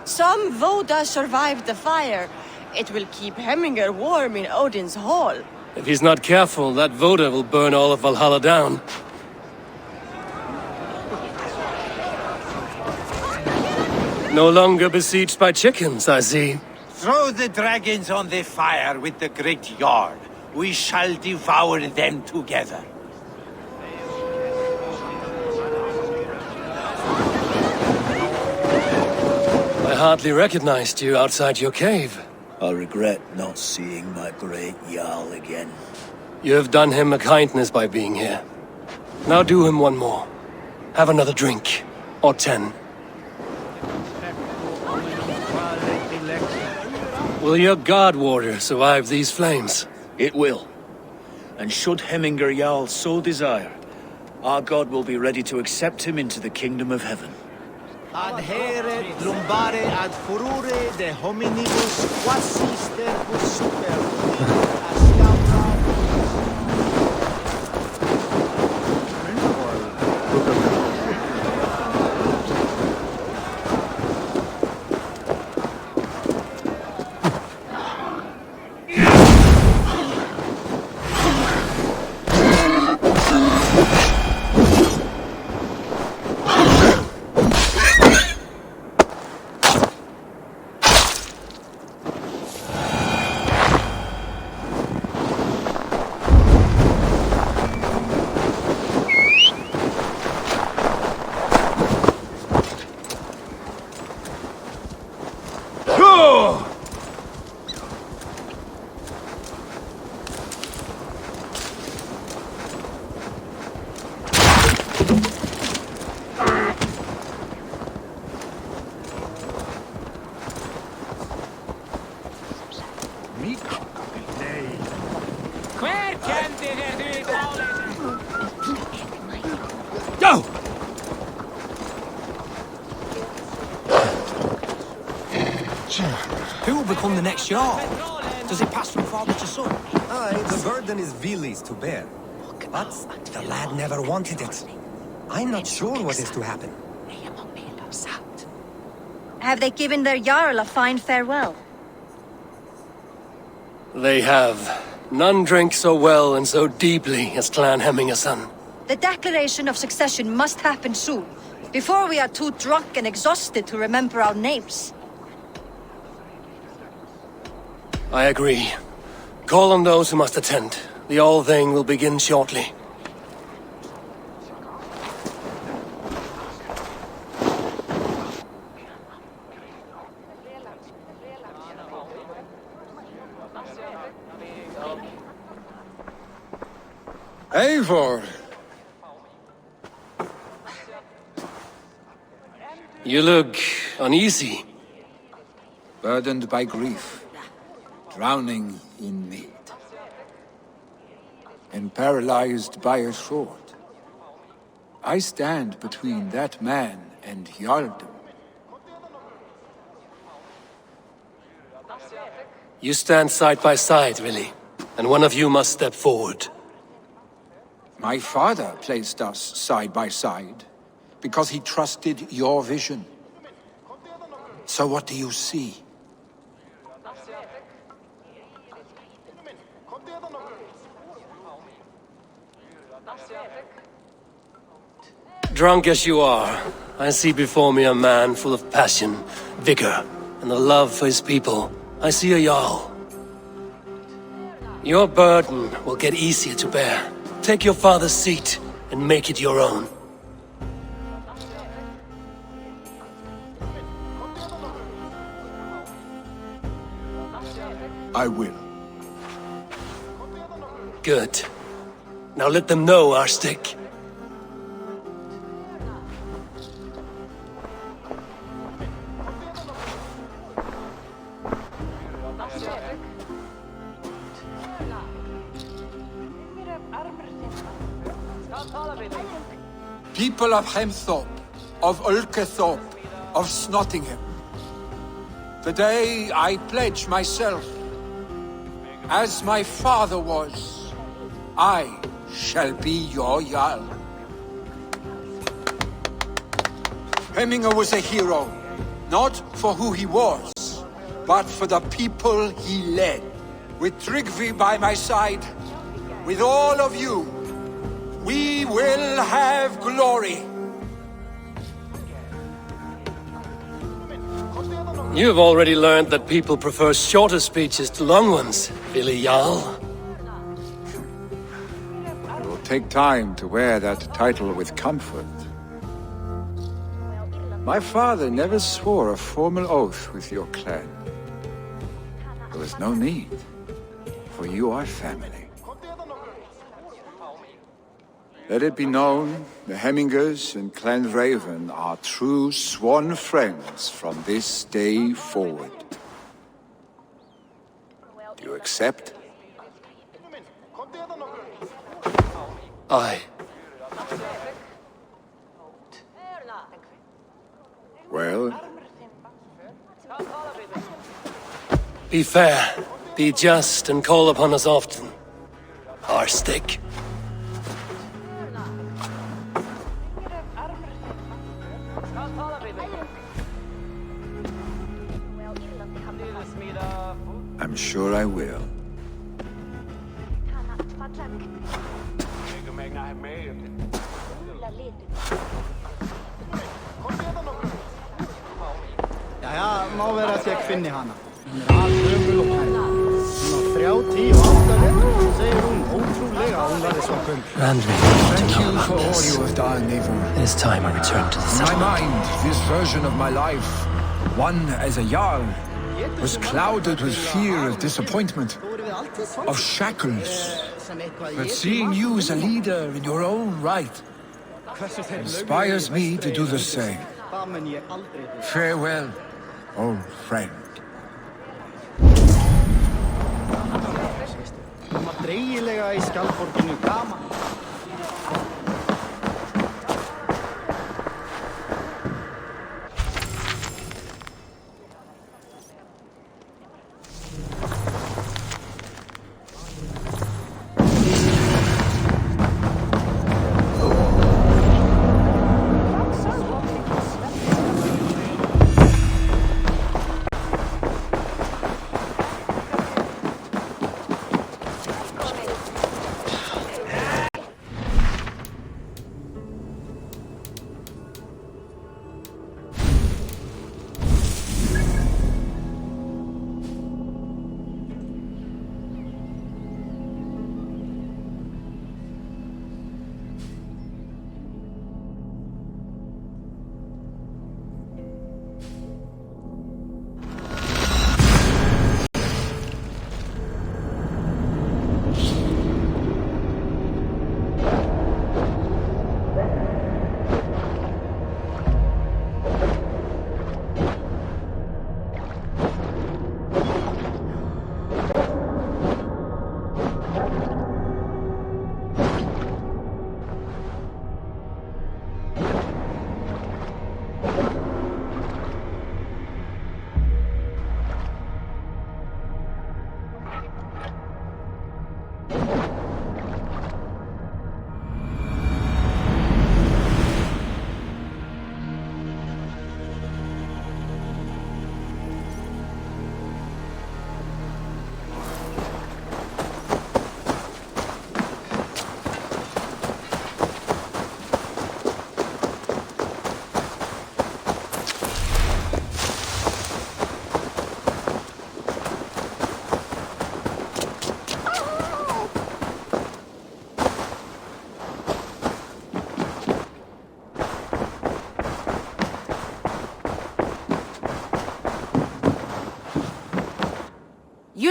Some Voda survived the fire. It will keep Hemminger warm in Odin's hall. If he's not careful, that Voda will burn all of Valhalla down. No longer besieged by chickens, I see. Throw the dragons on the fire with the great Jarl. We shall devour them together. I hardly recognized you outside your cave. I regret not seeing my great Jarl again. You have done him a kindness by being here. Now do him one more. Have another drink. Or 10. Will your guard warrior survive these flames? It will. And should Hemminger Jarl so desire, our god will be ready to accept him into the kingdom of heaven. Adhere lumbare ad furore de hominibus quasister super Go! Who will become the next Jarl? Does it pass from father to son? Aye, the burden is Villi's to bear. But the lad never wanted it. I'm not sure what is to happen. Have they given their Jarl a fine farewell? They have. None drank so well and so deeply as Clan Hemmingerson. The declaration of succession must happen soon, before we are too drunk and exhausted to remember our names. I agree. Call on those who must attend. The All-Thing will begin shortly. Eivor! You look uneasy. Burdened by grief. drowning in mead, and paralyzed by a sword. I stand between that man and Jarldom. You stand side by side, Villi, and one of you must step forward. My father placed us side by side because he trusted your vision. So what do you see? Drunk as you are, I see before me a man full of passion, vigor, and a love for his people. I see a Jarl. Your burden will get easier to bear. Take your father's seat and make it your own. I will. Good. Now let them know our stick. People of Hemthorpe, of Ulkethorpe, of Snotingham. Today I pledge myself, as my father was, I shall be your Jarl. Hemminger was a hero, not for who he was, but for the people he led. With Trygve by my side, with all of you, we will have glory. You've already learned that people prefer shorter speeches to long ones, Villi Jarl. It will take time to wear that title with comfort. My father never swore a formal oath with your clan. There was no need, for you are family. Let it be known, the Hemmingers and Clan Raven are true sworn friends from this day forward. Do you accept? Aye. Well? Be fair, be just, and call upon us often. Our stick. I'm sure I will. Jæja, má vera að ég finni hana. Hún alveg og hæg. Hún 38 vetur, segir hún ótrúlega að hún verði svo gömul. Thank you for all you have done, Eivor. It is time I return to the In my mind, this version of my life, one as a Jarl, was clouded with fear of disappointment, of shackles. But seeing you as a leader in your own right inspires me to do the same. Farewell, old friend. Hún var dreigilega í skjaldborginu gaman.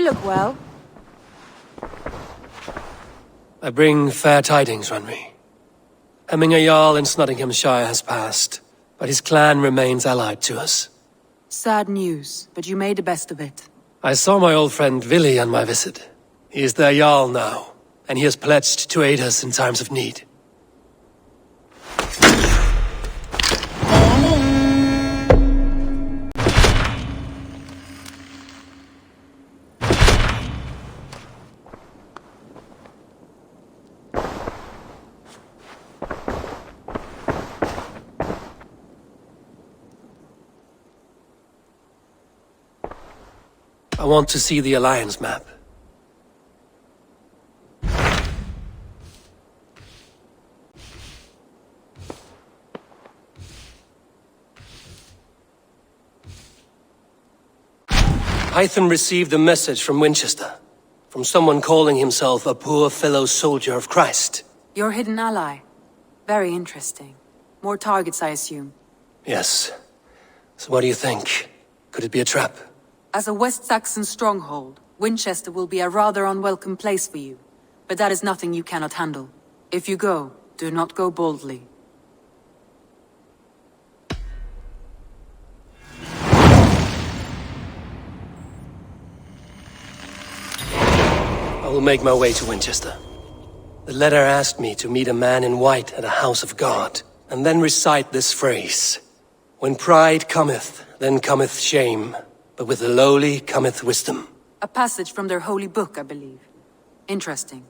You look well. I bring fair tidings, Runry. Hemminger Jarl in Snotinghamscire has passed, but his clan remains allied to us. Sad news, but you made the best of it. I saw my old friend Villi on my visit. He is their Jarl now, and he has pledged to aid us in times of need. I want to see the Alliance map. Hytham received a message from Winchester, from someone calling himself a poor fellow soldier of Christ. Your hidden ally. Very interesting. More targets, I assume. Yes. So what do you think? Could it be a trap? As a West Saxon stronghold, Winchester will be a rather unwelcome place for you. But that is nothing you cannot handle. If you go, do not go boldly. I will make my way to Winchester. The letter asked me to meet a man in white at a house of God, and then recite this phrase. When pride cometh, then cometh shame, but with the lowly cometh wisdom. A passage from their holy book, I believe. Interesting.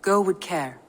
Go with care.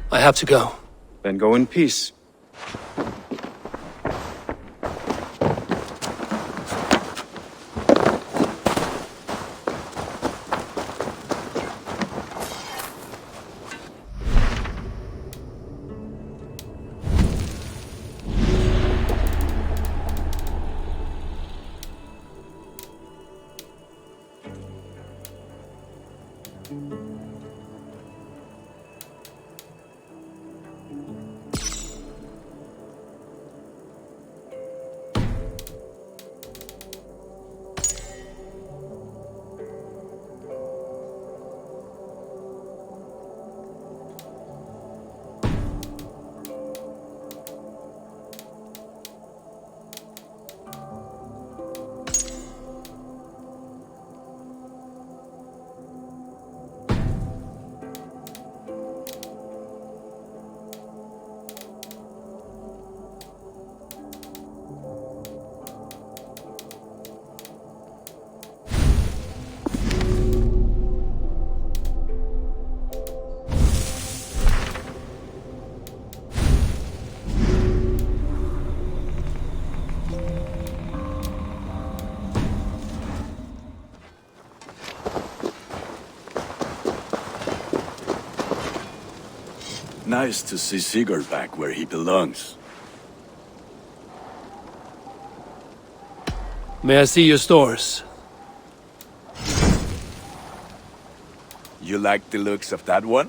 I have to go. Then go in peace. nice to see Sigurd back where he belongs. May I see your stores? You like the looks of that one?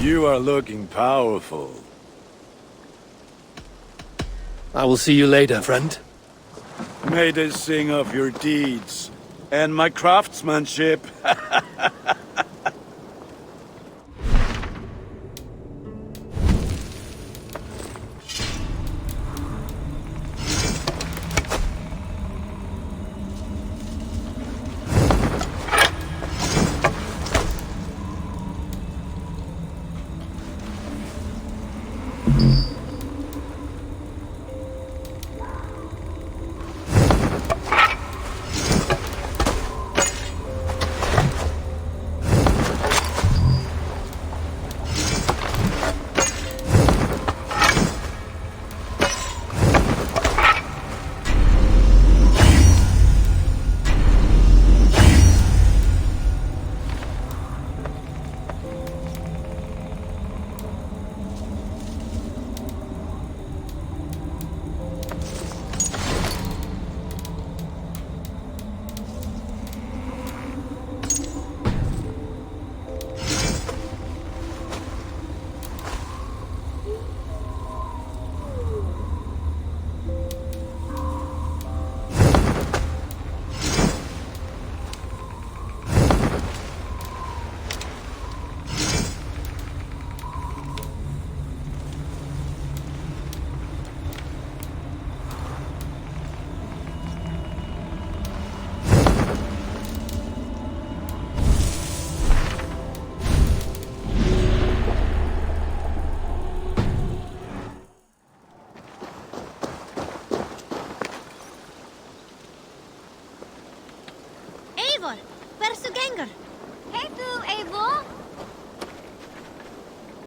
You are looking powerful. I will see you later, friend. May they sing of your deeds and my craftsmanship. Eivor, hversu gengur? Hey þú, Eivor.